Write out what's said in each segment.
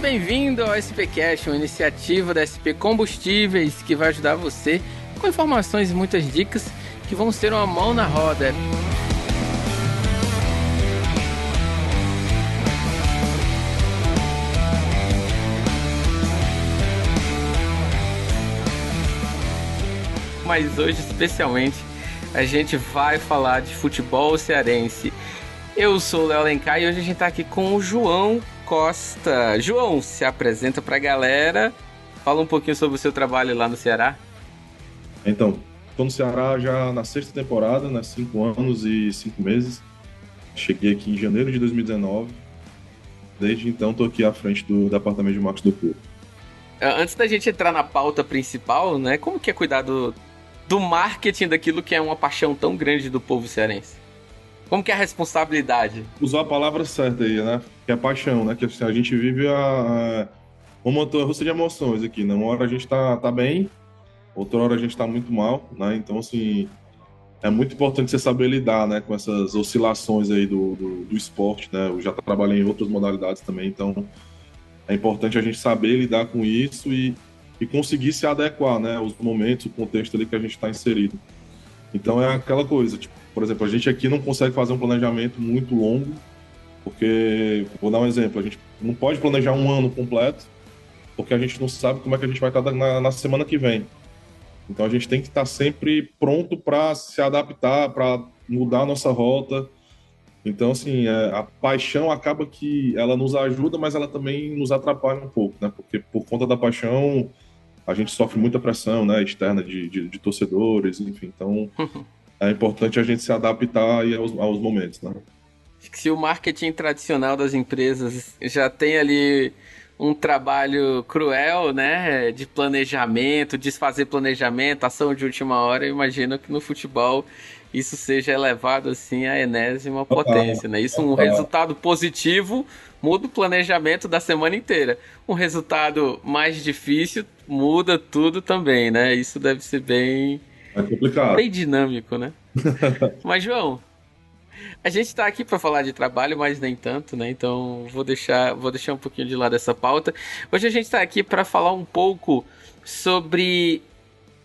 bem-vindo ao SPcast, uma iniciativa da SP Combustíveis que vai ajudar você com informações e muitas dicas que vão ser uma mão na roda. Mas hoje, especialmente, a gente vai falar de futebol cearense. Eu sou o Léo Alencar e hoje a gente tá aqui com o João Costa. João, se apresenta pra galera, fala um pouquinho sobre o seu trabalho lá no Ceará. Então, estou no Ceará já na sexta temporada, né, 5 anos e 5 meses. Cheguei aqui em janeiro de 2019. Desde então, estou aqui à frente do departamento de marketing do clube. Antes da gente entrar na pauta principal, né, como que é cuidar do marketing daquilo que é uma paixão tão grande do povo cearense? Como que é a responsabilidade? Usar a palavra certa aí, né? Que é paixão, né? Que assim, a gente vive uma montanha-russa de emoções aqui, né? Uma hora a gente tá bem, outra hora a gente tá muito mal, né? Então, assim, é muito importante você saber lidar, né? Com essas oscilações aí do esporte, né? Eu já trabalhei em outras modalidades também, então é importante a gente saber lidar com isso e conseguir se adequar, né? Aos momentos, o contexto ali que a gente está inserido. Então é aquela coisa, tipo, por exemplo, a gente aqui não consegue fazer um planejamento muito longo, porque, vou dar um exemplo, a gente não pode planejar um ano completo, porque a gente não sabe como é que a gente vai estar na semana que vem. Então a gente tem que estar sempre pronto para se adaptar, para mudar a nossa rota. Então, assim, a paixão acaba que ela nos ajuda, mas ela também nos atrapalha um pouco, né? Porque por conta da paixão, a gente sofre muita pressão, né, externa de torcedores, enfim. Então, é importante a gente se adaptar aí aos momentos, né? Acho que se o marketing tradicional das empresas já tem ali um trabalho cruel, né, de planejamento, desfazer planejamento, ação de última hora, eu imagino que no futebol isso seja elevado assim à enésima potência, né? Isso um resultado positivo muda o planejamento da semana inteira. Um resultado mais difícil muda tudo também, né? Isso deve ser bem É complicado. bem dinâmico, né? Mas João, a gente tá aqui para falar de trabalho, mas nem tanto, né? Então vou deixar um pouquinho de lado essa pauta. Hoje a gente tá aqui para falar um pouco sobre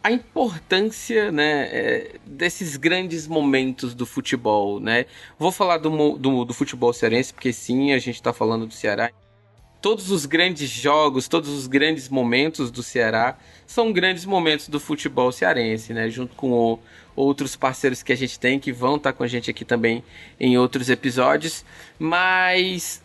a importância, né, desses grandes momentos do futebol, né? Vou falar do futebol cearense, porque sim, a gente tá falando do Ceará. Todos os grandes jogos, todos os grandes momentos do Ceará são grandes momentos do futebol cearense, né? Junto com outros parceiros que a gente tem que vão estar com a gente aqui também em outros episódios. Mas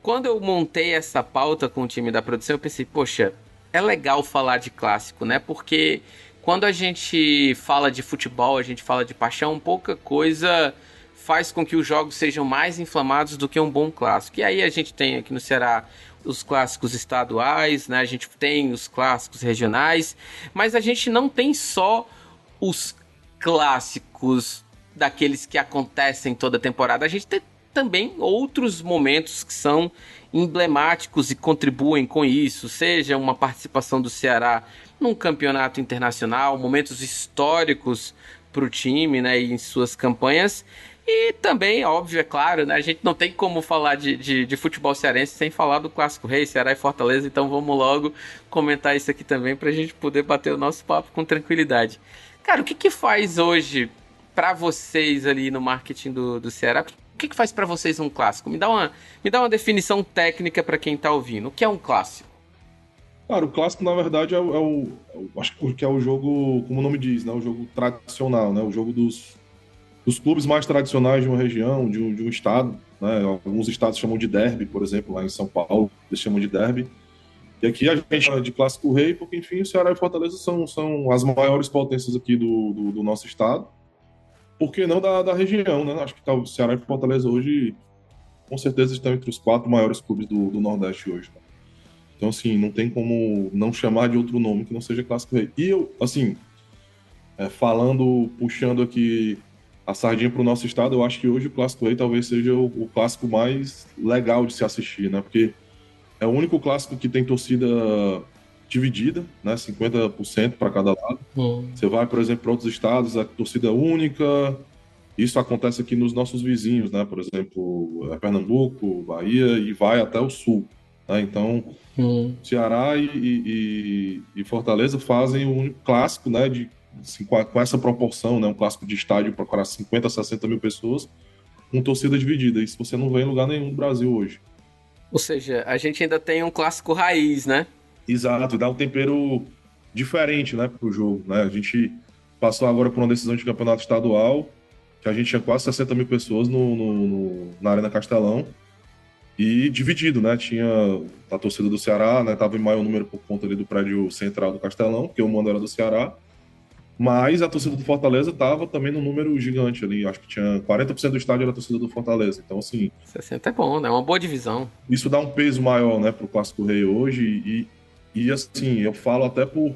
quando eu montei essa pauta com o time da produção, eu pensei, poxa, é legal falar de clássico, né? Porque quando a gente fala de futebol, a gente fala de paixão, pouca coisa faz com que os jogos sejam mais inflamados do que um bom clássico. E aí a gente tem aqui no Ceará os clássicos estaduais, né? A gente tem os clássicos regionais, mas a gente não tem só os clássicos daqueles que acontecem toda temporada. A gente tem também outros momentos que são emblemáticos e contribuem com isso, seja uma participação do Ceará num campeonato internacional, momentos históricos para o time, né, e em suas campanhas. E também, óbvio, é claro, né, a gente não tem como falar de futebol cearense sem falar do Clássico Rei, Ceará e Fortaleza, então vamos logo comentar isso aqui também para a gente poder bater o nosso papo com tranquilidade. Cara, o que faz hoje para vocês ali no marketing do Ceará? O que faz para vocês um clássico? Me dá uma definição técnica para quem tá ouvindo. O que é um clássico? Cara, o clássico, na verdade, acho que é o jogo, como o nome diz, né? O jogo tradicional, né? O jogo dos clubes mais tradicionais de uma região, de um estado, né? Alguns estados chamam de derby, por exemplo, lá em São Paulo, eles chamam de derby. E aqui a gente chama de Clássico Rei, porque, enfim, o Ceará e Fortaleza são as maiores potências aqui do nosso estado. Por que não da região, né? Acho que o Ceará e Fortaleza hoje, com certeza, estão entre os 4 maiores clubes do Nordeste hoje, né? Então, assim, não tem como não chamar de outro nome que não seja Clássico Rei. E eu, assim, puxando aqui a sardinha para o nosso estado, eu acho que hoje o Clássico Rei talvez seja o clássico mais legal de se assistir, né? Porque é o único clássico que tem torcida dividida, né? 50% para cada lado. Você vai, por exemplo, para outros estados, a torcida única. Isso acontece aqui nos nossos vizinhos, né? Por exemplo, Pernambuco, Bahia e vai até o sul. Né? Então, Ceará e Fortaleza fazem o único clássico, né, assim, com essa proporção, né, um clássico de estádio para 50, 60 mil pessoas, com torcida dividida. Isso você não vê em lugar nenhum no Brasil hoje. Ou seja, a gente ainda tem um clássico raiz, né? Exato, e dá um tempero diferente, né, pro jogo, né? A gente passou agora por uma decisão de campeonato estadual, que a gente tinha quase 60 mil pessoas na Arena Castelão, e dividido, né? Tinha a torcida do Ceará, né? Tava em maior número por conta ali do prédio central do Castelão, porque o mando era do Ceará, mas a torcida do Fortaleza tava também num número gigante ali, acho que tinha 40% do estádio era a torcida do Fortaleza, então assim... 60 é bom, né? É uma boa divisão. Isso dá um peso maior, né, pro Clássico Rei hoje, e assim, eu falo até por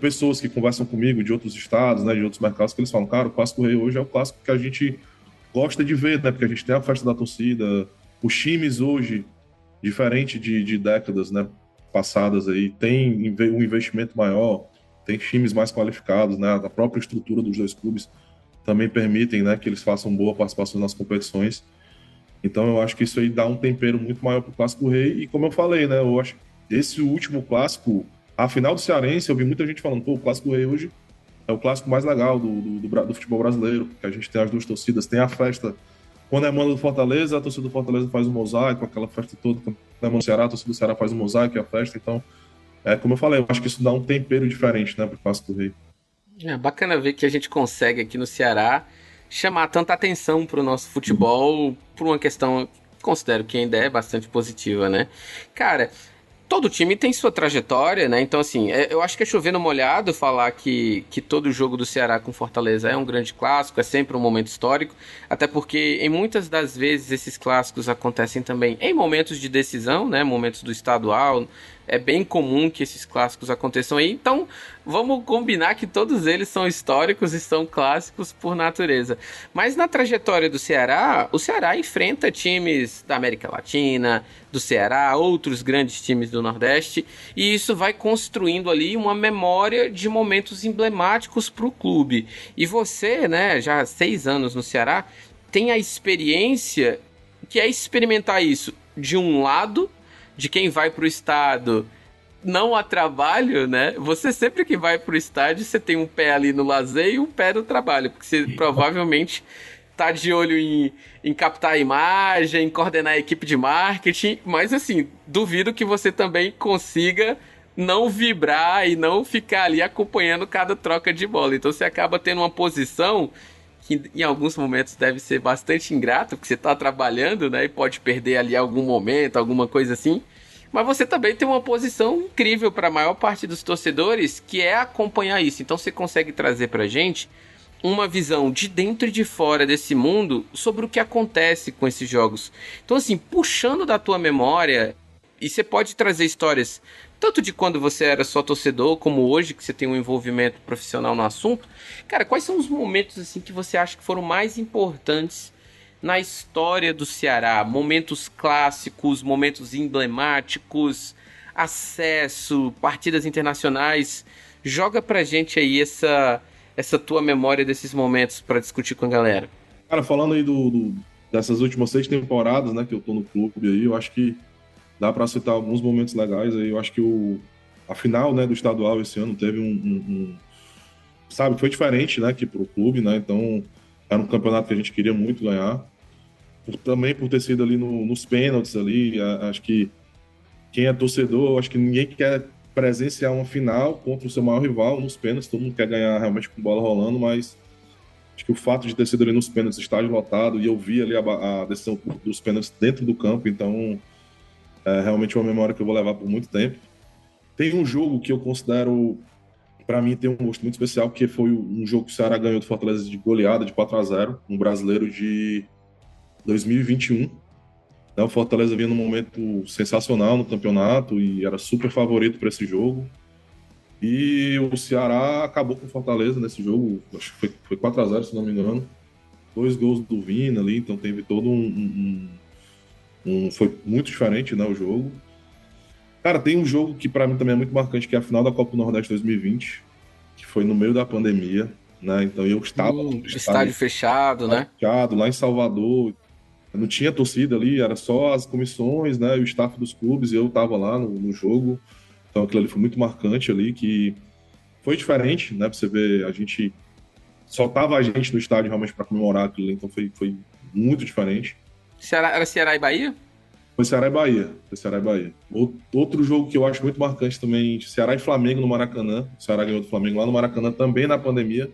pessoas que conversam comigo de outros estados, né, de outros mercados, que eles falam, cara, o Clássico Rei hoje é o clássico que a gente gosta de ver, né, porque a gente tem a festa da torcida, os times hoje, diferente de décadas, né, passadas aí, tem um investimento maior, tem times mais qualificados, né, a própria estrutura dos dois clubes também permitem, né, que eles façam boa participação nas competições. Então eu acho que isso aí dá um tempero muito maior pro Clássico Rei. E como eu falei, né? Eu acho que esse último clássico, a final do Cearense, eu vi muita gente falando, pô, o Clássico Rei hoje é o clássico mais legal do futebol brasileiro, porque a gente tem as duas torcidas, tem a festa. Quando é mano do Fortaleza, a torcida do Fortaleza faz um mosaico, aquela festa toda. Quando é mano do Ceará, a torcida do Ceará faz um mosaico e a festa. Então, como eu falei, eu acho que isso dá um tempero diferente, né, pro Clássico Rei. É bacana ver que a gente consegue aqui no Ceará chamar tanta atenção para o nosso futebol por uma questão que considero que ainda é bastante positiva, né? Cara, todo time tem sua trajetória, né? Então, assim, eu acho que é chover no molhado falar que todo jogo do Ceará com Fortaleza é um grande clássico, é sempre um momento histórico, até porque em muitas das vezes esses clássicos acontecem também em momentos de decisão, né? Momentos do estadual. É bem comum que esses clássicos aconteçam aí, então vamos combinar que todos eles são históricos e são clássicos por natureza. Mas na trajetória do Ceará, o Ceará enfrenta times da América Latina, do Ceará, outros grandes times do Nordeste, e isso vai construindo ali uma memória de momentos emblemáticos para o clube. E você, né, já há 6 anos no Ceará, tem a experiência que é experimentar isso de um lado, de quem vai para o estado não a trabalho, né? Você sempre que vai pro estádio, você tem um pé ali no lazer e um pé no trabalho, porque você provavelmente tá de olho em captar a imagem, em coordenar a equipe de marketing, mas assim, duvido que você também consiga não vibrar e não ficar ali acompanhando cada troca de bola. Então você acaba tendo uma posição que em alguns momentos deve ser bastante ingrato, porque você tá trabalhando, né, e pode perder ali algum momento, alguma coisa assim. Mas você também tem uma posição incrível para a maior parte dos torcedores, que é acompanhar isso. Então você consegue trazer para a gente uma visão de dentro e de fora desse mundo sobre o que acontece com esses jogos. Então assim, puxando da tua memória, e você pode trazer histórias tanto de quando você era só torcedor, como hoje que você tem um envolvimento profissional no assunto. Cara, quais são os momentos assim que você acha que foram mais importantes na história do Ceará? Momentos clássicos, momentos emblemáticos, acesso, partidas internacionais. Joga pra gente aí essa tua memória desses momentos pra discutir com a galera. Cara, falando aí dessas últimas 6 temporadas, né, que eu tô no clube aí, eu acho que dá para citar alguns momentos legais aí. Eu acho que a final, né, do estadual esse ano teve sabe, foi diferente, né, aqui pro clube, né? Então, era um campeonato que a gente queria muito ganhar. Também por ter sido ali nos pênaltis ali, acho que quem é torcedor, acho que ninguém quer presenciar uma final contra o seu maior rival nos pênaltis, todo mundo quer ganhar realmente com bola rolando, mas acho que o fato de ter sido ali nos pênaltis, estádio lotado, e eu vi ali a decisão dos pênaltis dentro do campo, então é realmente uma memória que eu vou levar por muito tempo. Tem um jogo que eu considero, para mim, tem um gosto muito especial, que foi um jogo que o Ceará ganhou do Fortaleza de goleada, de 4-0, um brasileiro de 2021. O Fortaleza vinha num momento sensacional no campeonato e era super favorito para esse jogo. E o Ceará acabou com o Fortaleza nesse jogo, acho que foi 4-0, se não me engano. 2 gols do Vina ali, então teve todo foi muito diferente, né, o jogo. Cara, tem um jogo que para mim também é muito marcante, que é a final da Copa do Nordeste 2020, que foi no meio da pandemia, né? Então eu estava no Estádio fechado, né? fechado lá em Salvador. Não tinha torcida ali, era só as comissões, né, e o staff dos clubes, e eu estava lá no jogo. Então aquilo ali foi muito marcante ali, que foi diferente, né, pra você ver, a gente só tava a gente no estádio realmente para comemorar aquilo ali, então foi muito diferente. Era Ceará e Bahia? Foi Ceará e Bahia, foi Ceará e Bahia. Outro jogo que eu acho muito marcante também, Ceará e Flamengo no Maracanã. O Ceará ganhou do Flamengo lá no Maracanã, também na pandemia,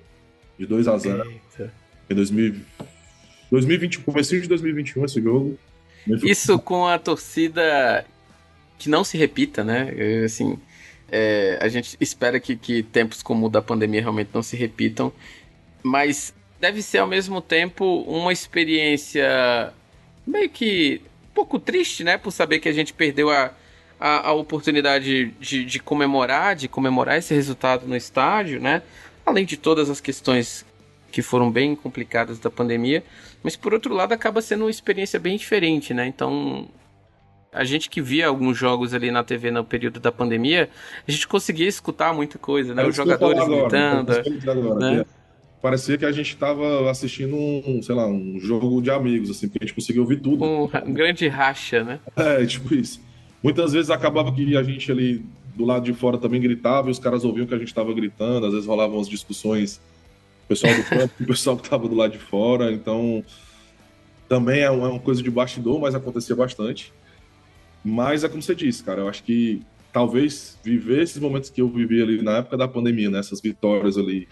de 2-0. Eita. Em 2020, comecinho de 2021 esse jogo. Isso com a torcida que não se repita, né? Assim, a gente espera que tempos como o da pandemia realmente não se repitam, mas deve ser ao mesmo tempo uma experiência meio que um pouco triste, né? Por saber que a gente perdeu a oportunidade de comemorar esse resultado no estádio, né? Além de todas as questões que foram bem complicadas da pandemia, mas por outro lado acaba sendo uma experiência bem diferente, né? Então, a gente que via alguns jogos ali na TV no período da pandemia, a gente conseguia escutar muita coisa, né? Era Os isso que eu ia falar jogadores agora. gritando, Isso que eu ia dizer agora, né? parecia que a gente estava assistindo sei lá, um jogo de amigos, assim, porque a gente conseguia ouvir tudo. Um grande racha, né? É, tipo isso. Muitas vezes acabava que a gente ali do lado de fora também gritava e os caras ouviam que a gente estava gritando, às vezes rolavam as discussões, o pessoal do campo, o pessoal que estava do lado de fora, então também é uma coisa de bastidor, mas acontecia bastante. Mas é como você disse, cara, eu acho que talvez viver esses momentos que eu vivi ali na época da pandemia, né, essas vitórias ali,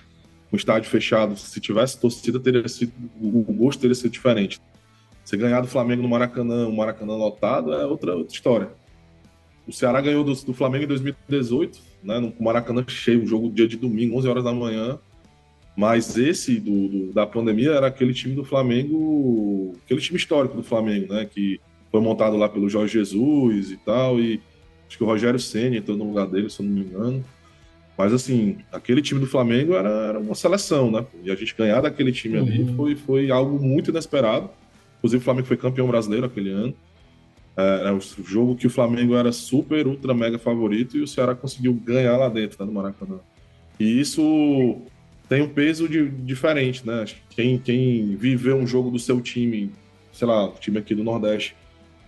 um estádio fechado, se tivesse torcida, teria sido, o gosto teria sido diferente. Você ganhar do Flamengo no Maracanã, o Maracanã lotado, é outra história. O Ceará ganhou do Flamengo em 2018, né, no Maracanã cheio, um jogo dia de domingo, 11 horas da manhã. Mas esse da pandemia era aquele time do Flamengo, aquele time histórico do Flamengo, né, que foi montado lá pelo Jorge Jesus e tal, e acho que o Rogério Ceni entrou no lugar dele, se eu não me engano. Mas, assim, aquele time do Flamengo era uma seleção, né? E a gente ganhar daquele time ali foi algo muito inesperado. Inclusive, o Flamengo foi campeão brasileiro aquele ano. Era um jogo que o Flamengo era super, ultra, mega favorito e o Ceará conseguiu ganhar lá dentro, né, no Maracanã. E isso tem um peso diferente, né? Acho que quem viveu um jogo do seu time, sei lá, o time aqui do Nordeste,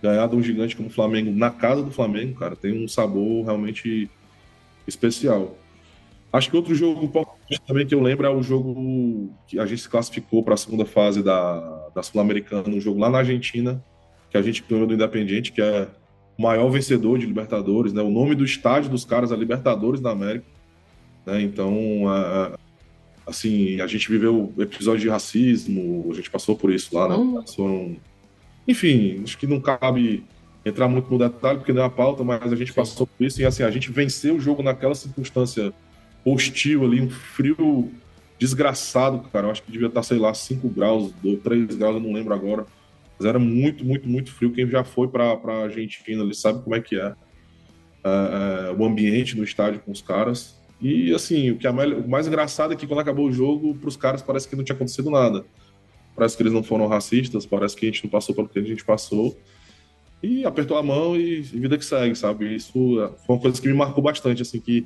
ganhar de um gigante como o Flamengo na casa do Flamengo, cara, tem um sabor realmente especial. Acho que outro jogo importante também que eu lembro é o jogo que a gente se classificou para a segunda fase da Sul-Americana, um jogo lá na Argentina, que a gente ganhou do Independiente, que é o maior vencedor de Libertadores, né? O nome do estádio dos caras é Libertadores da América, né? Então, assim, a gente viveu episódio de racismo, a gente passou por isso lá, né? Enfim, acho que não cabe entrar muito no detalhe, porque não é a pauta, mas a gente passou por isso e, assim, a gente venceu o jogo naquela circunstância hostil ali, um frio desgraçado, cara. Eu acho que devia estar, sei lá, 5 graus, 3 graus, eu não lembro agora. Mas era muito, muito, muito frio. Quem já foi pra Argentina ali sabe como é que o ambiente no estádio com os caras. E, assim, o mais engraçado é que quando acabou o jogo, pros caras parece que não tinha acontecido nada. Parece que eles não foram racistas, parece que a gente não passou pelo que a gente passou. E apertou a mão e vida que segue, sabe? Isso foi uma coisa que me marcou bastante, assim, que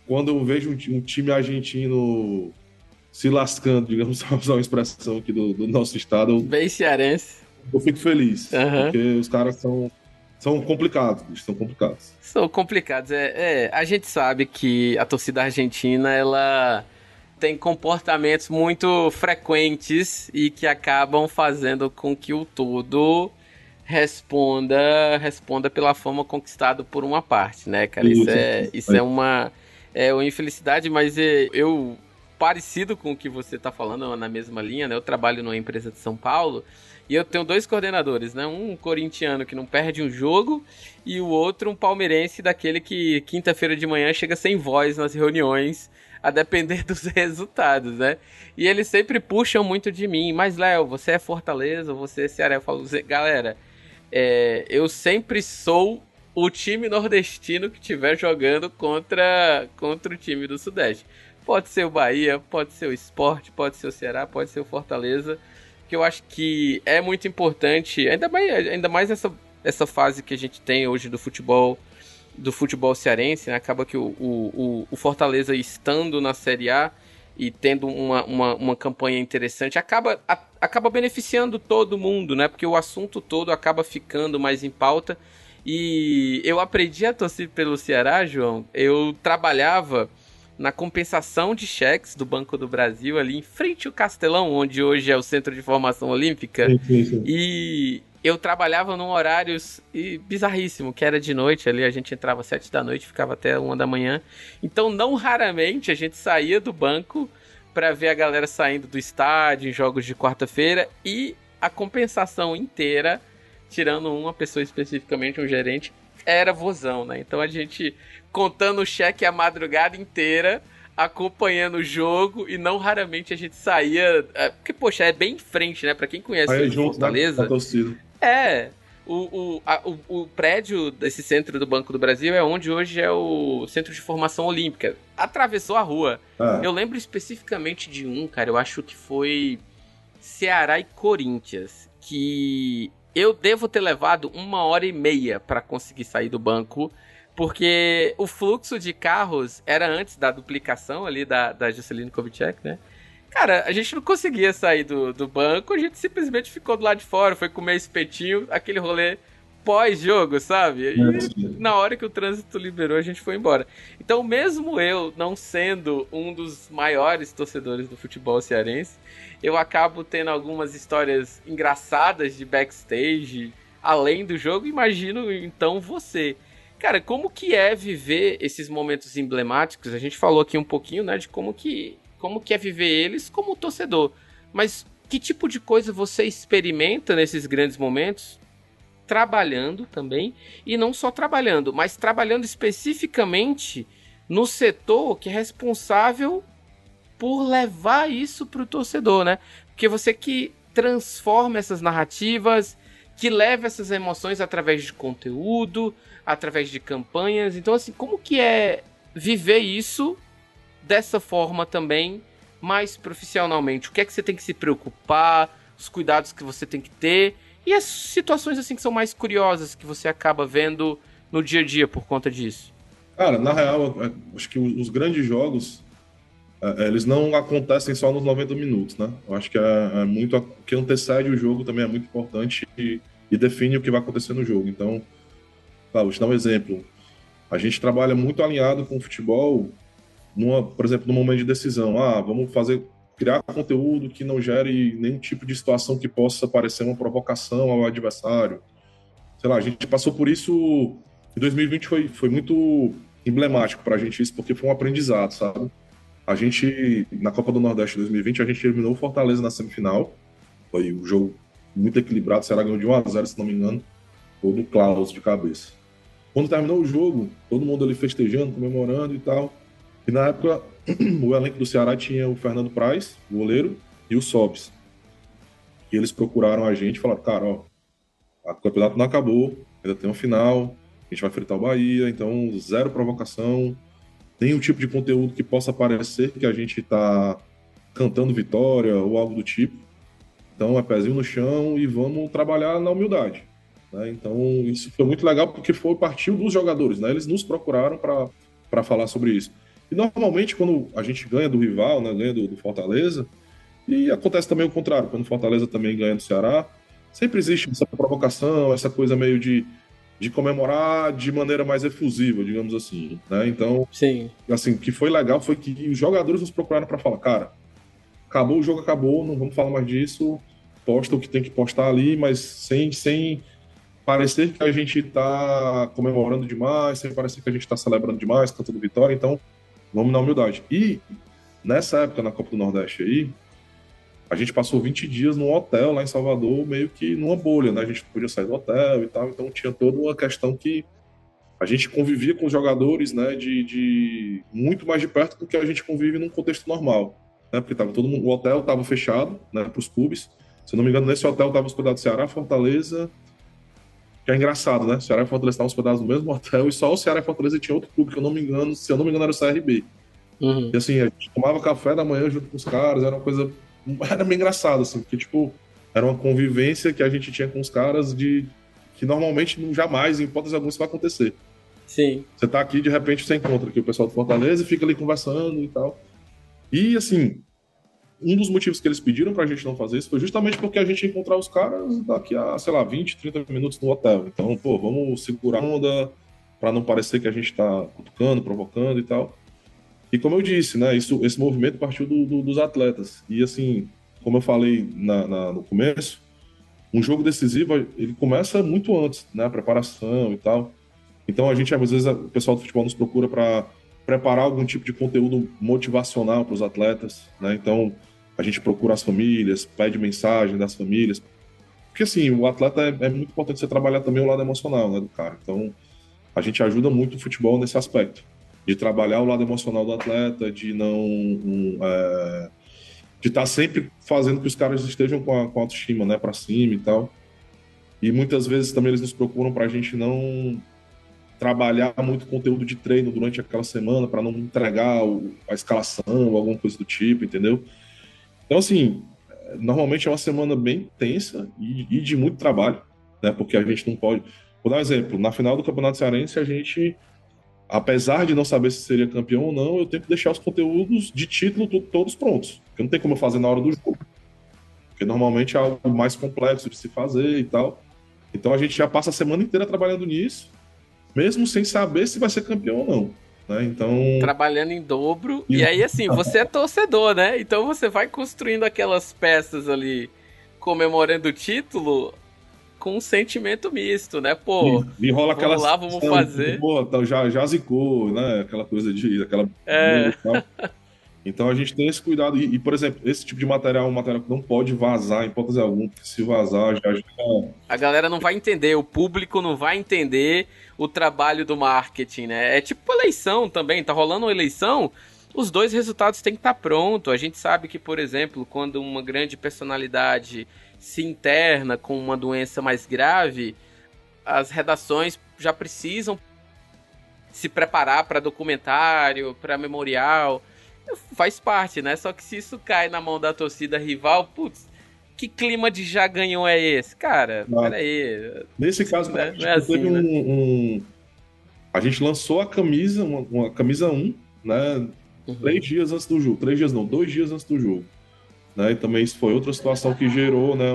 quando eu vejo um time argentino se lascando, digamos, usar uma expressão aqui do nosso estado, Bem cearense. eu fico feliz, Uhum. porque os caras são complicados, bicho, são complicados. São complicados. A gente sabe que a torcida argentina, ela tem comportamentos muito frequentes e que acabam fazendo com que o todo responda pela fama conquistada por uma parte, né, cara? Isso é uma infelicidade, mas eu parecido com o que você está falando, na mesma linha, né? Eu trabalho numa empresa de São Paulo e eu tenho dois coordenadores, né? Um corintiano que não perde um jogo e o outro um palmeirense daquele que quinta-feira de manhã chega sem voz nas reuniões, a depender dos resultados, né? E eles sempre puxam muito de mim. Mas, Léo, você é Fortaleza, você é Ceará. Eu falo, galera, eu sempre sou o time nordestino que estiver jogando contra o time do Sudeste. Pode ser o Bahia, pode ser o Sport, pode ser o Ceará, pode ser o Fortaleza, que eu acho que é muito importante, ainda mais essa fase que a gente tem hoje do futebol cearense, né? Acaba que o Fortaleza estando na Série A, e tendo uma campanha interessante, acaba beneficiando todo mundo, né? Porque o assunto todo acaba ficando mais em pauta. E eu aprendi a torcer pelo Ceará, João. Eu trabalhava na compensação de cheques do Banco do Brasil, ali em frente ao Castelão, onde hoje é o Centro de Formação Olímpica. Sim. E eu trabalhava num horário bizarríssimo, que era de noite ali, a gente entrava às 7 da noite, ficava até 1 da manhã. Então, não raramente, a gente saía do banco para ver a galera saindo do estádio em jogos de quarta-feira, e a compensação inteira, tirando uma pessoa especificamente, um gerente, era vozão, né? Então a gente contando o cheque a madrugada inteira, acompanhando o jogo, e não raramente a gente saía... Porque, poxa, é bem em frente, né? Pra quem conhece Aí o junto Fortaleza... da torcida. O prédio desse centro do Banco do Brasil é onde hoje é o Centro de Formação Olímpica. Atravessou a rua. Eu lembro especificamente de um, cara, eu acho que foi Ceará e Corinthians, que eu devo ter levado 1h30 para conseguir sair do banco, porque o fluxo de carros era antes da duplicação ali da Juscelino Kubitschek, né? Cara, a gente não conseguia sair do banco, a gente simplesmente ficou do lado de fora, foi comer espetinho, aquele rolê pós-jogo, sabe? E na hora que o trânsito liberou, a gente foi embora. Então, mesmo eu não sendo um dos maiores torcedores do futebol cearense, eu acabo tendo algumas histórias engraçadas de backstage, além do jogo. Imagino, então, você. Cara, como que é viver esses momentos emblemáticos? A gente falou aqui um pouquinho, né, de como que é viver eles como torcedor. Mas que tipo de coisa você experimenta nesses grandes momentos? Trabalhando também, e não só trabalhando, mas trabalhando especificamente no setor que é responsável por levar isso para o torcedor, né? Porque você que transforma essas narrativas, que leva essas emoções através de conteúdo, através de campanhas. Então, assim, como que é viver isso dessa forma também, mais profissionalmente? O que é que você tem que se preocupar, os cuidados que você tem que ter, e as situações assim que são mais curiosas que você acaba vendo no dia a dia por conta disso? Cara, na real, acho que os grandes jogos, eles não acontecem só nos 90 minutos, né? Eu acho que muito o que antecede o jogo também é muito importante e define o que vai acontecer no jogo. Então, vou te dar um exemplo. A gente trabalha muito alinhado com o futebol, por exemplo, no momento de decisão. Vamos criar conteúdo que não gere nenhum tipo de situação que possa parecer uma provocação ao adversário. Sei lá, a gente passou por isso em 2020, foi muito emblemático pra gente isso, porque foi um aprendizado, sabe? A gente, na Copa do Nordeste de 2020, a gente eliminou o Fortaleza na semifinal. Foi um jogo muito equilibrado, o Ceará ganhou de 1-0, se não me engano, gol do Klaus de cabeça. Quando terminou o jogo, todo mundo ali festejando, comemorando e tal. E na época, o elenco do Ceará tinha o Fernando Praz, o goleiro, e o Sobis. E eles procuraram a gente e falaram, cara, o campeonato não acabou, ainda tem uma final, a gente vai enfrentar o Bahia, então zero provocação, nenhum tipo de conteúdo que possa parecer que a gente está cantando vitória ou algo do tipo. Então é pezinho no chão e vamos trabalhar na humildade. Né? Então isso foi muito legal porque partiu dos jogadores, né? Eles nos procuraram para falar sobre isso. E normalmente quando a gente ganha do rival, né, ganha do Fortaleza, e acontece também o contrário, quando o Fortaleza também ganha do Ceará, sempre existe essa provocação, essa coisa meio de comemorar de maneira mais efusiva, digamos assim, né? Então, sim, assim, o que foi legal foi que os jogadores nos procuraram para falar, cara, acabou o jogo, acabou, não vamos falar mais disso, posta o que tem que postar ali, mas sem parecer que a gente está comemorando demais, sem parecer que a gente está celebrando demais, cantando vitória, então vamos na humildade. E nessa época, na Copa do Nordeste aí, a gente passou 20 dias num hotel lá em Salvador, meio que numa bolha, né? A gente não podia sair do hotel e tal, então tinha toda uma questão que a gente convivia com os jogadores, né, de muito mais de perto do que a gente convive num contexto normal, né? Porque tava todo mundo, o hotel estava fechado, né, para os clubes. Se eu não me engano, nesse hotel estava hospedado Ceará, Fortaleza, que é engraçado, né? Ceará e Fortaleza estavam hospedados no mesmo hotel e só o Ceará e Fortaleza tinha outro clube que eu não me engano, se eu não me engano era o CRB. Uhum. E assim, a gente tomava café da manhã junto com os caras, era uma coisa... Era meio engraçado, assim, porque, tipo, era uma convivência que a gente tinha com os caras que normalmente jamais, em hipótese alguma, isso vai acontecer. Sim. Você tá aqui, de repente, você encontra aqui o pessoal do Fortaleza e fica ali conversando e tal. E, assim, um dos motivos que eles pediram pra gente não fazer isso foi justamente porque a gente ia encontrar os caras daqui a, sei lá, 20, 30 minutos no hotel. Então, pô, vamos segurar a onda pra não parecer que a gente tá cutucando, provocando e tal. E como eu disse, né, esse movimento partiu dos atletas. E, assim, como eu falei no começo, um jogo decisivo, ele começa muito antes, né, a preparação e tal. Então, a gente, às vezes, o pessoal do futebol nos procura para preparar algum tipo de conteúdo motivacional para os atletas, né? Então, a gente procura as famílias, pede mensagem das famílias. Porque, assim, o atleta é muito importante você trabalhar também o lado emocional, né, do cara. Então, a gente ajuda muito o futebol nesse aspecto. De trabalhar o lado emocional do atleta, de não... de estar sempre fazendo que os caras estejam com a autoestima, né, para cima e tal. E muitas vezes também eles nos procuram para a gente não trabalhar muito conteúdo de treino durante aquela semana para não entregar a escalação ou alguma coisa do tipo, entendeu? Então, assim, normalmente é uma semana bem tensa e de muito trabalho, né? Porque a gente não pode. Vou dar um exemplo: na final do Campeonato Cearense, a gente, apesar de não saber se seria campeão ou não, eu tenho que deixar os conteúdos de título todos prontos. Porque não tem como eu fazer na hora do jogo. Porque normalmente é algo mais complexo de se fazer e tal. Então a gente já passa a semana inteira trabalhando nisso, mesmo sem saber se vai ser campeão ou não. Né? Então. Trabalhando em dobro. E E aí, assim, você é torcedor, né? Então você vai construindo aquelas peças ali, comemorando o título, com um sentimento misto, né? Pô, e rola aquela vamos lá, vamos sensação de que, fazer. pô, tá, já zicou, né? Aquela coisa de. Aquela. É. E tal. Então a gente tem esse cuidado. Por exemplo, esse tipo de material é um material que não pode vazar em hipótese alguma, porque se vazar já. A galera não vai entender, o público não vai entender o trabalho do marketing, né? É tipo eleição também, tá rolando uma eleição, os dois resultados têm que estar pronto. A gente sabe que, por exemplo, quando uma grande personalidade se interna com uma doença mais grave, as redações já precisam se preparar para documentário, para memorial. Faz parte, né? Só que se isso cai na mão da torcida rival, putz, que clima de já ganhou é esse? Cara, peraí. Nesse caso, a Né? Não gente é teve assim, né? a gente lançou a camisa, uma camisa um, né? Uhum. 3 dias antes do jogo. 3 dias não, 2 dias antes do jogo. Né? E também isso foi outra situação que gerou, né?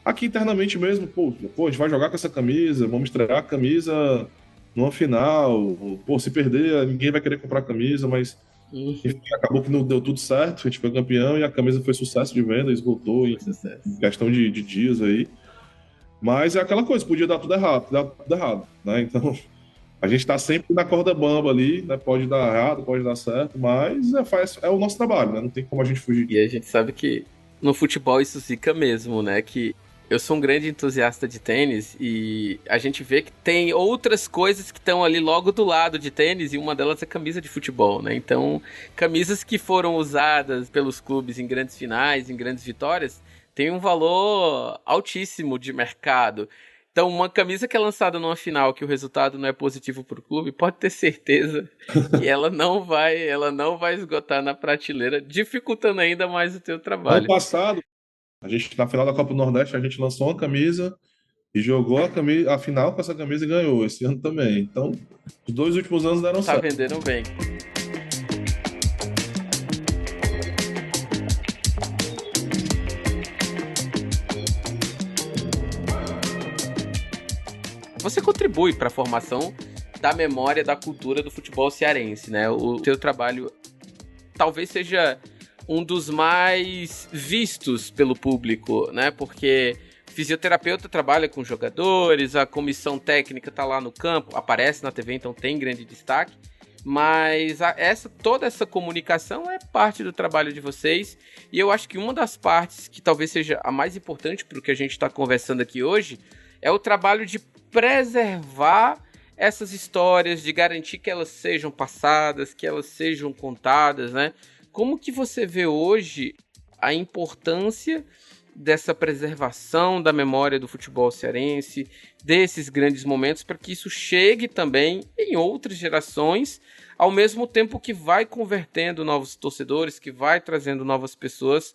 Aqui internamente mesmo, pô, a gente vai jogar com essa camisa, vamos estrear a camisa numa final. Pô, se perder, ninguém vai querer comprar a camisa, mas Uhum. enfim, acabou que não deu tudo certo, a gente foi campeão e a camisa foi sucesso de venda, esgotou Foi em sucesso. questão de dias aí. Mas é aquela coisa, podia dar tudo errado, né? Então, a gente tá sempre na corda bamba ali, né? Pode dar errado, pode dar certo, mas é o nosso trabalho, né? Não tem como a gente fugir E disso. a gente sabe que no futebol isso fica mesmo, né? Que eu sou um grande entusiasta de tênis e a gente vê que tem outras coisas que estão ali logo do lado de tênis e uma delas é camisa de futebol, né? Então, camisas que foram usadas pelos clubes em grandes finais, em grandes vitórias, tem um valor altíssimo de mercado. Então, uma camisa que é lançada numa final que o resultado não é positivo para o clube, pode ter certeza que ela não vai esgotar na prateleira, dificultando ainda mais o teu Ano trabalho. passado, a gente, na final da Copa do Nordeste, a gente lançou uma camisa e jogou a final com essa camisa e ganhou esse ano também. Então, os 2 últimos anos deram Tá certo. vendendo bem. Você contribui para a formação da memória da cultura do futebol cearense, né? O teu trabalho talvez seja um dos mais vistos pelo público, né? Porque fisioterapeuta trabalha com jogadores, a comissão técnica tá lá no campo, aparece na TV, então tem grande destaque. Mas toda essa comunicação é parte do trabalho de vocês. E eu acho que uma das partes que talvez seja a mais importante para o que a gente está conversando aqui hoje é o trabalho de preservar essas histórias, de garantir que elas sejam passadas, que elas sejam contadas, né? Como que você vê hoje a importância dessa preservação da memória do futebol cearense, desses grandes momentos, para que isso chegue também em outras gerações, ao mesmo tempo que vai convertendo novos torcedores, que vai trazendo novas pessoas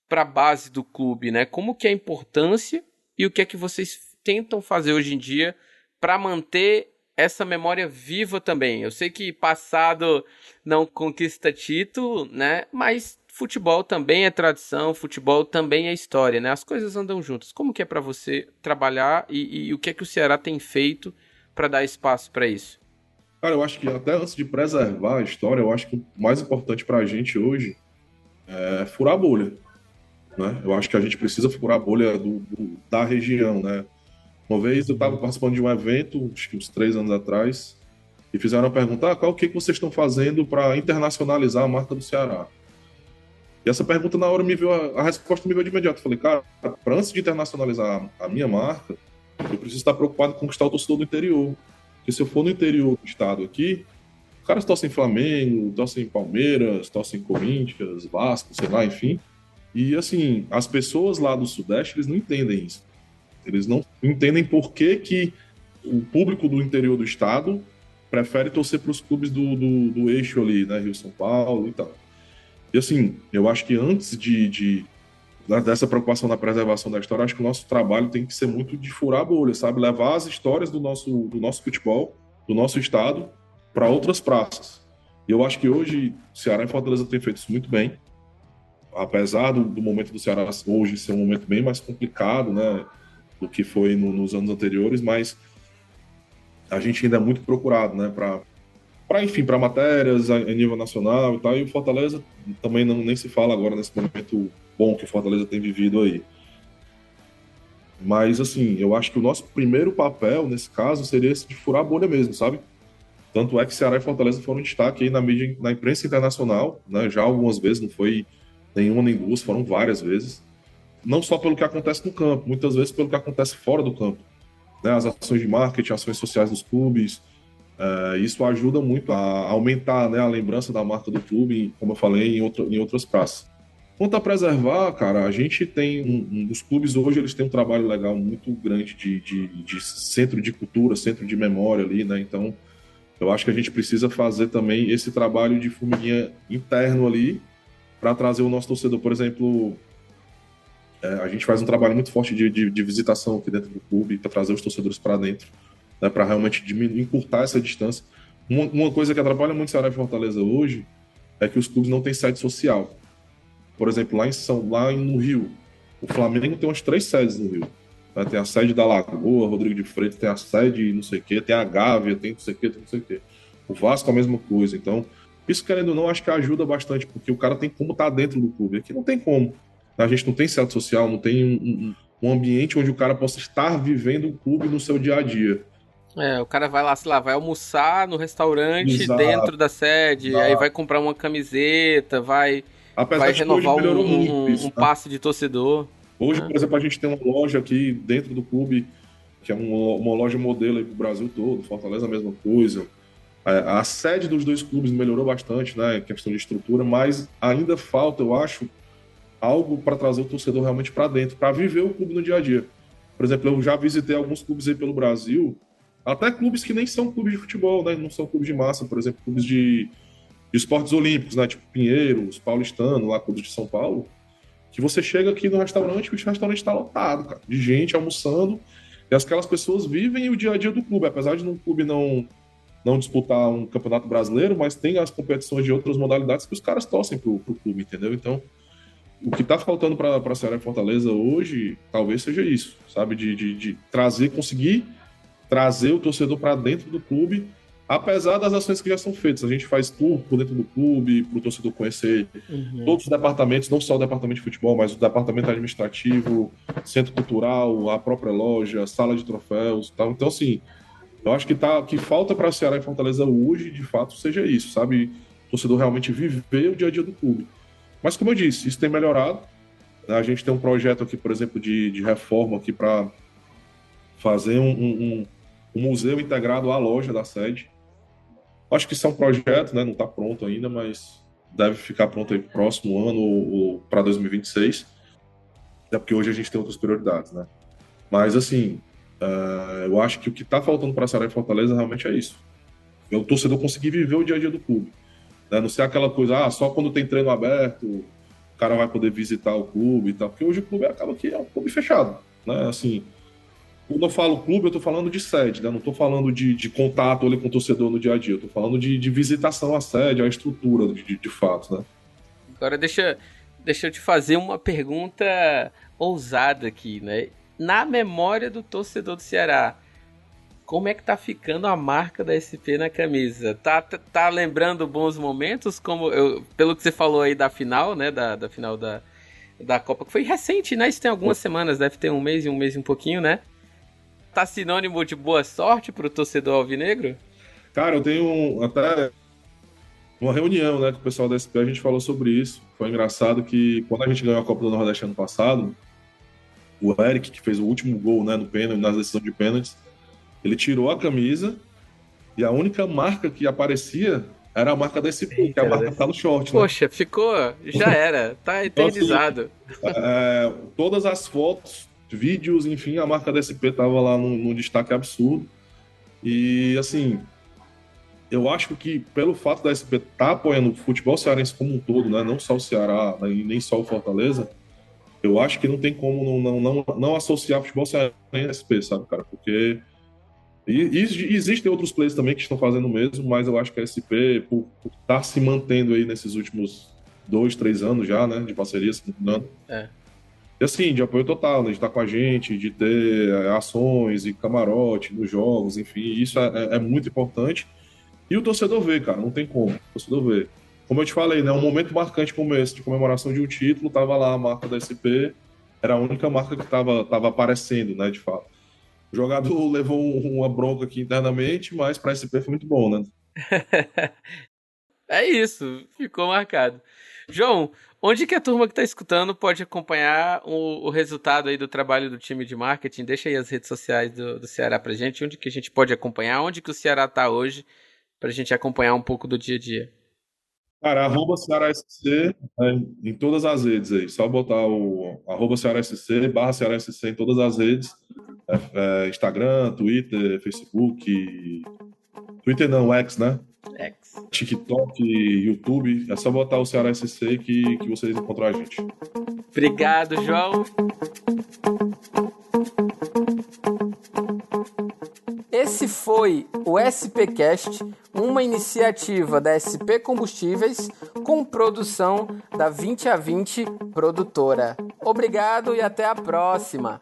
para a base do clube, né? Como que é a importância e o que é que vocês tentam fazer hoje em dia para manter essa memória viva também. Eu sei que passado não conquista título, né? Mas futebol também é tradição, futebol também é história, né? As coisas andam juntas. Como que é para você trabalhar e o que é que o Ceará tem feito para dar espaço para isso? Cara, eu acho que até antes de preservar a história, eu acho que o mais importante para a gente hoje é furar a bolha, né? Eu acho que a gente precisa furar a bolha da região, né? Uma vez eu estava participando de um evento, acho que uns 3 anos atrás, e fizeram a pergunta: qual o que vocês estão fazendo para internacionalizar a marca do Ceará? E essa pergunta, na hora, a resposta me veio de imediato. Eu falei, cara, para antes de internacionalizar a minha marca, eu preciso estar preocupado em conquistar o torcedor do interior. Porque se eu for no interior do estado aqui, os caras torcem Flamengo, torcem Palmeiras, torcem Corinthians, Vasco, sei lá, enfim. E, assim, as pessoas lá do Sudeste, eles não entendem isso. Eles não entendem por que o público do interior do estado prefere torcer para os clubes do eixo ali, né? Rio-São Paulo e tal. E assim, eu acho que antes dessa preocupação na preservação da história, acho que o nosso trabalho tem que ser muito de furar a bolha, sabe? Levar as histórias do nosso futebol, do nosso estado, para outras praças. E eu acho que hoje Ceará e Fortaleza têm feito isso muito bem, apesar do momento do Ceará hoje ser um momento bem mais complicado, né, do que foi nos anos anteriores, mas a gente ainda é muito procurado, né, enfim, para matérias a nível nacional e tal, e o Fortaleza também nem se fala agora nesse momento bom que o Fortaleza tem vivido aí. Mas, assim, eu acho que o nosso primeiro papel, nesse caso, seria esse de furar a bolha mesmo, sabe? Tanto é que Ceará e Fortaleza foram destaque aí na mídia, na imprensa internacional, né? Já algumas vezes, não foi nenhuma nem duas, foram várias vezes. Não só pelo que acontece no campo, muitas vezes pelo que acontece fora do campo, né? As ações de marketing, ações sociais dos clubes, isso ajuda muito a aumentar, né, a lembrança da marca do clube, como eu falei, em outras praças. Quanto a preservar, cara, a gente tem os clubes hoje, eles têm um trabalho legal muito grande de centro de cultura, centro de memória ali, né? Então, eu acho que a gente precisa fazer também esse trabalho de formiguinha interno ali para trazer o nosso torcedor. Por exemplo, a gente faz um trabalho muito forte de visitação aqui dentro do clube para trazer os torcedores para dentro, né, para realmente encurtar essa distância. Uma coisa que atrapalha muito Ceará e Fortaleza hoje é que os clubes não têm sede social. Por exemplo, no Rio, o Flamengo tem umas 3 sedes no Rio. Né? Tem a sede da Lagoa, Rodrigo de Freitas, tem a sede não sei o quê, tem a Gávea, tem não sei o quê, tem não sei o quê. O Vasco é a mesma coisa. Então, isso, querendo ou não, acho que ajuda bastante, porque o cara tem como estar dentro do clube. Aqui não tem como. A gente não tem sede social, não tem um ambiente onde o cara possa estar vivendo o clube no seu dia a dia. O cara vai lá, sei lá, vai almoçar no restaurante Exato, dentro da sede, aí vai exato. comprar uma camiseta, vai Apesar de que hoje renovar melhorou muito um isso, né? passe de torcedor, Hoje, né? por exemplo, a gente tem uma loja aqui dentro do clube, que é uma loja modelo aí pro Brasil todo, Fortaleza a mesma coisa. A sede dos dois clubes melhorou bastante, né, em questão de estrutura, mas ainda falta, eu acho, algo para trazer o torcedor realmente para dentro, para viver o clube no dia a dia. Por exemplo, eu já visitei alguns clubes aí pelo Brasil, até clubes que nem são clubes de futebol, né, não são clubes de massa, por exemplo, clubes de esportes olímpicos, né, tipo Pinheiros, Paulistano, lá clubes de São Paulo, que você chega aqui no restaurante e o restaurante está lotado, cara, de gente almoçando, e aquelas pessoas vivem o dia a dia do clube, apesar de um clube não disputar um campeonato brasileiro, mas tem as competições de outras modalidades que os caras torcem pro clube, entendeu? Então, o que tá faltando para Ceará e Fortaleza hoje, talvez seja isso, sabe? De conseguir trazer o torcedor para dentro do clube, apesar das ações que já são feitas. A gente faz tour por dentro do clube, para o torcedor conhecer Uhum. todos os departamentos, não só o departamento de futebol, mas o departamento administrativo, centro cultural, a própria loja, sala de troféus, tal. Então, assim, eu acho que falta para Ceará e Fortaleza hoje, de fato, seja isso, sabe? O torcedor realmente viver o dia a dia do clube. Mas, como eu disse, isso tem melhorado. A gente tem um projeto aqui, por exemplo, de reforma aqui para fazer um museu integrado à loja da sede. Acho que isso é um projeto, né? Não está pronto ainda, mas deve ficar pronto aí pro próximo ano ou para 2026. Até porque hoje a gente tem outras prioridades, né? Mas, assim, eu acho que o que está faltando para Ceará e Fortaleza realmente é isso. É o torcedor conseguir viver o dia a dia do clube. Né? Não ser aquela coisa, só quando tem treino aberto, o cara vai poder visitar o clube e tal. Porque hoje o clube acaba que é um clube fechado. Né? Assim, quando eu falo clube, eu tô falando de sede, né? Não tô falando de contato ali com o torcedor no dia a dia. Eu tô falando de visitação à sede, à estrutura, de fato, né? Agora deixa eu te fazer uma pergunta ousada aqui, né? Na memória do torcedor do Ceará, como é que tá ficando a marca da SP na camisa? Tá lembrando bons momentos? Pelo que você falou aí da final, né? Da final da Copa, que foi recente, né? Isso tem algumas semanas, deve ter um mês e um pouquinho, né? Tá sinônimo de boa sorte pro torcedor alvinegro? Cara, eu tenho até uma reunião, né, com o pessoal da SP, a gente falou sobre isso. Foi engraçado que quando a gente ganhou a Copa do Nordeste ano passado, o Eric, que fez o último gol, né, no pênalti, nas decisões de pênaltis, ele tirou a camisa e a única marca que aparecia era a marca da SP, que é a marca que tá no short, né? Poxa, ficou. Já era. Tá Então, assim, eternizado. todas as fotos, vídeos, enfim, a marca da SP tava lá num destaque absurdo. E, assim, eu acho que pelo fato da SP estar apoiando o futebol cearense como um todo, né, não só o Ceará, né, e nem só o Fortaleza, eu acho que não tem como não associar futebol cearense à SP, sabe, cara? Porque existem outros players também que estão fazendo o mesmo, mas eu acho que a SP, por estar se mantendo aí nesses últimos 2, 3 anos já, né, de parceria, se não me engano, É. e assim, de apoio total, né, de estar com a gente, de ter ações e camarote nos jogos, enfim, isso é muito importante. E o torcedor vê, cara, não tem como. O torcedor vê. Como eu te falei, né? Um momento marcante como esse, de comemoração de um título, tava lá a marca da SP, era a única marca que tava aparecendo, né, de fato. O jogador levou uma bronca aqui internamente, mas para a SP foi muito bom, né? É isso, ficou marcado. João, onde que a turma que tá escutando pode acompanhar o resultado aí do trabalho do time de marketing? Deixa aí as redes sociais do Ceará pra gente, onde que a gente pode acompanhar, onde que o Ceará tá hoje, pra gente acompanhar um pouco do dia a dia. Cara, arroba Ceará SC, né, em todas as redes aí. Só botar o arroba Ceará SC, barra Ceará SC em todas as redes. Instagram, Twitter, Facebook. Twitter não, X, né? X. TikTok, YouTube. É só botar o Ceará SC que vocês encontram a gente. Obrigado, João. Esse foi o SPcast, uma iniciativa da SP Combustíveis com produção da 20 a 20 produtora. Obrigado e até a próxima!